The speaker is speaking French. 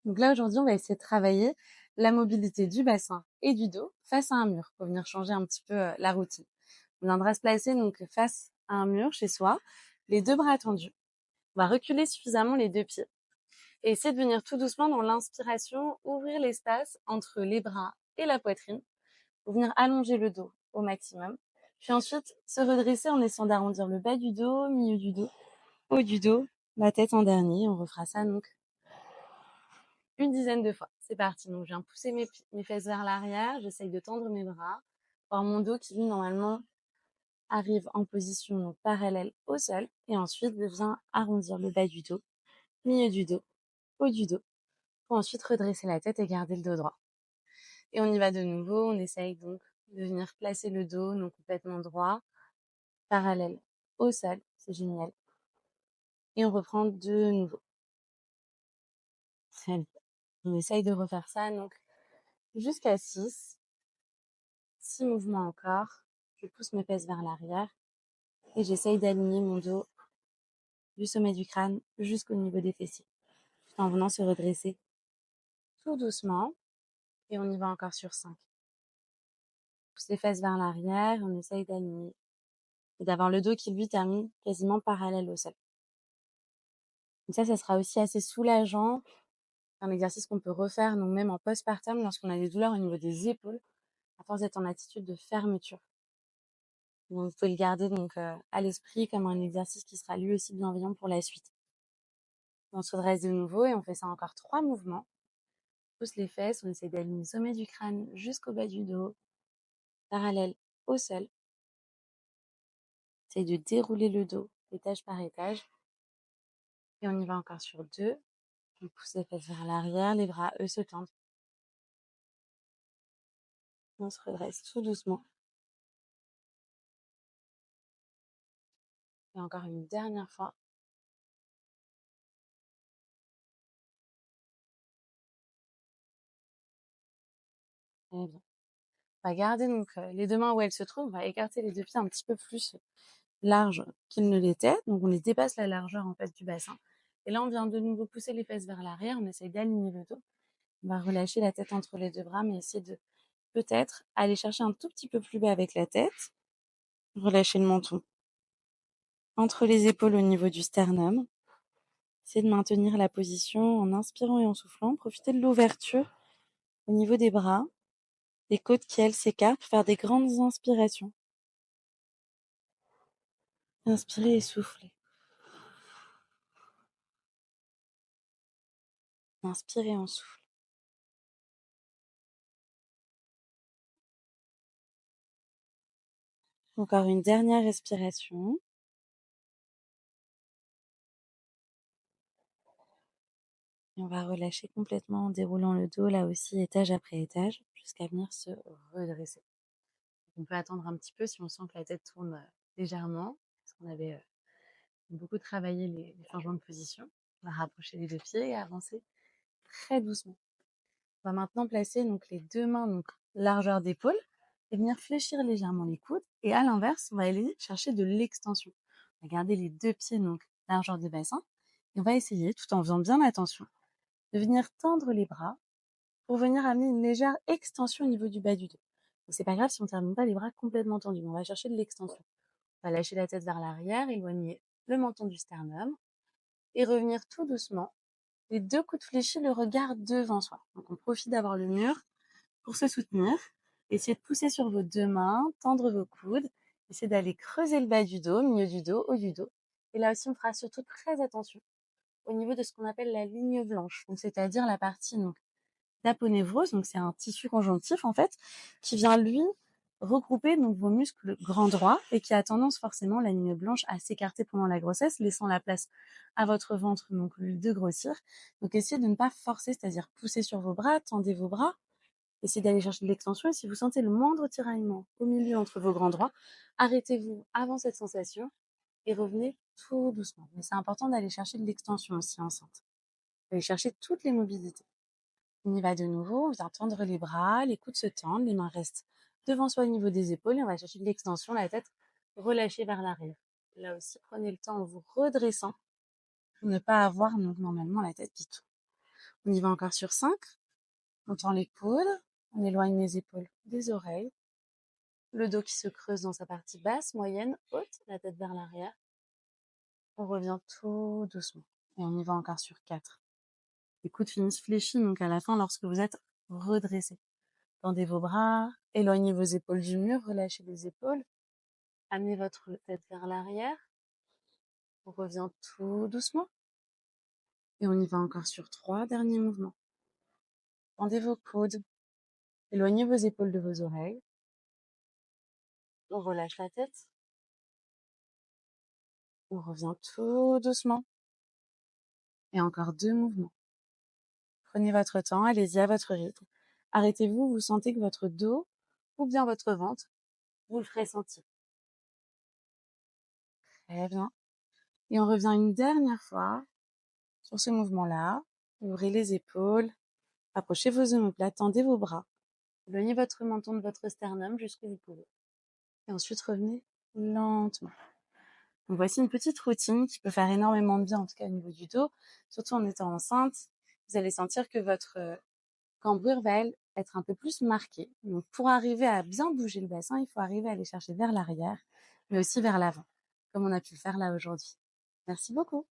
Donc là, aujourd'hui, on va essayer de travailler la mobilité du bassin et du dos face à un mur pour venir changer un petit peu la routine. On viendra se placer donc face à un mur chez soi, les deux bras tendus. On va reculer suffisamment les deux pieds et essayer de venir tout doucement dans l'inspiration, ouvrir l'espace entre les bras et la poitrine pour venir allonger le dos au maximum. Puis ensuite, se redresser en essayant d'arrondir le bas du dos, milieu du dos, haut du dos, la tête en dernier. On refera ça donc une dizaine de fois. C'est parti. Donc, je viens pousser mes fesses vers l'arrière. J'essaye de tendre mes bras. Voir mon dos qui, lui, normalement, arrive en position donc, parallèle au sol. Et ensuite, je viens arrondir le bas du dos, milieu du dos, haut du dos. Pour ensuite redresser la tête et garder le dos droit. Et on y va de nouveau. On essaye donc de venir placer le dos non complètement droit, parallèle au sol. C'est génial. Et on reprend de nouveau. Très bien. On essaye de refaire ça donc jusqu'à 6. 6 mouvements encore. Je pousse mes fesses vers l'arrière et j'essaye d'aligner mon dos du sommet du crâne jusqu'au niveau des fessiers, tout en venant se redresser tout doucement. Et on y va encore sur 5. Pousse les fesses vers l'arrière, on essaye d'aligner et d'avoir le dos qui lui termine quasiment parallèle au sol. Donc ça sera aussi assez soulageant. Un exercice qu'on peut refaire, donc même en postpartum, lorsqu'on a des douleurs au niveau des épaules, à force d'être en attitude de fermeture. Donc, vous pouvez le garder donc à l'esprit comme un exercice qui sera lui aussi bienveillant pour la suite. On se redresse de nouveau et on fait ça encore 3 mouvements. On pousse les fesses, on essaie d'aligner le sommet du crâne jusqu'au bas du dos, parallèle au sol. On essaie de dérouler le dos étage par étage. Et on y va encore sur 2. On pousse les fesses vers l'arrière, les bras eux se tendent. On se redresse tout doucement. Et encore une dernière fois. Très bien. On va garder donc les deux mains où elles se trouvent. On va écarter les deux pieds un petit peu plus larges qu'ils ne l'étaient. Donc on les dépasse la largeur en fait du bassin. Et là, on vient de nouveau pousser les fesses vers l'arrière. On essaye d'aligner le dos. On va relâcher la tête entre les deux bras, mais essayer de peut-être aller chercher un tout petit peu plus bas avec la tête. Relâcher le menton entre les épaules au niveau du sternum. Essayez de maintenir la position en inspirant et en soufflant. Profitez de l'ouverture au niveau des bras, des côtes qui, elles, s'écartent. Faire des grandes inspirations. Inspirez et soufflez. Inspirez et on souffle. Encore une dernière respiration. Et on va relâcher complètement en déroulant le dos, là aussi, étage après étage, jusqu'à venir se redresser. On peut attendre un petit peu si on sent que la tête tourne légèrement, parce qu'on avait beaucoup travaillé les changements de position. On va rapprocher les deux pieds et avancer très doucement. On va maintenant placer donc les deux mains donc largeur d'épaule et venir fléchir légèrement les coudes. Et à l'inverse, on va aller chercher de l'extension. On va garder les deux pieds donc largeur de bassin et on va essayer, tout en faisant bien attention, de venir tendre les bras pour venir amener une légère extension au niveau du bas du dos. Donc c'est pas grave si on termine pas les bras complètement tendus, mais on va chercher de l'extension. On va lâcher la tête vers l'arrière, éloigner le menton du sternum et revenir tout doucement, les deux coudes fléchis, le regard devant soi. Donc on profite d'avoir le mur pour se soutenir. Essayez de pousser sur vos deux mains, tendre vos coudes, essayez d'aller creuser le bas du dos, milieu du dos, haut du dos. Et là aussi, on fera surtout très attention au niveau de ce qu'on appelle la ligne blanche, donc c'est-à-dire la partie donc l'aponévrose, donc c'est un tissu conjonctif en fait, qui vient lui regrouper donc vos muscles grands droits et qui a tendance forcément la ligne blanche à s'écarter pendant la grossesse, laissant la place à votre ventre donc de grossir. Donc essayez de ne pas forcer, c'est-à-dire pousser sur vos bras, tendez vos bras, essayez d'aller chercher de l'extension et si vous sentez le moindre tiraillement au milieu entre vos grands droits, arrêtez-vous avant cette sensation et revenez tout doucement. Mais c'est important d'aller chercher de l'extension aussi enceinte. D'aller chercher toutes les mobilités. On y va de nouveau, on vient tendre les bras, les coudes se tendent, les mains restent devant soi au niveau des épaules et on va chercher de l'extension, la tête relâchée vers l'arrière. Là aussi, prenez le temps en vous redressant pour ne pas avoir normalement la tête qui tourne. On y va encore sur 5. On tend les coudes, on éloigne les épaules des oreilles. Le dos qui se creuse dans sa partie basse, moyenne, haute, la tête vers l'arrière. On revient tout doucement. Et on y va encore sur 4. Les coudes finissent fléchis, donc à la fin, lorsque vous êtes redressé. Tendez vos bras, éloignez vos épaules du mur, relâchez les épaules. Amenez votre tête vers l'arrière. On revient tout doucement. Et on y va encore sur 3 derniers mouvements. Tendez vos coudes. Éloignez vos épaules de vos oreilles. On relâche la tête. On revient tout doucement. Et encore 2 mouvements. Prenez votre temps, allez-y à votre rythme. Arrêtez-vous, vous sentez que votre dos ou bien votre ventre, vous le ferez sentir. Très bien. Et on revient une dernière fois sur ce mouvement-là. Ouvrez les épaules, approchez vos omoplates, tendez vos bras. Éloignez votre menton de votre sternum jusqu'où vous pouvez. Et ensuite, revenez lentement. Donc, voici une petite routine qui peut faire énormément de bien, en tout cas au niveau du dos, surtout en étant enceinte. Vous allez sentir que votre cambrure va, elle, être un peu plus marquée. Donc, pour arriver à bien bouger le bassin, il faut arriver à aller chercher vers l'arrière, mais aussi vers l'avant, comme on a pu le faire là aujourd'hui. Merci beaucoup.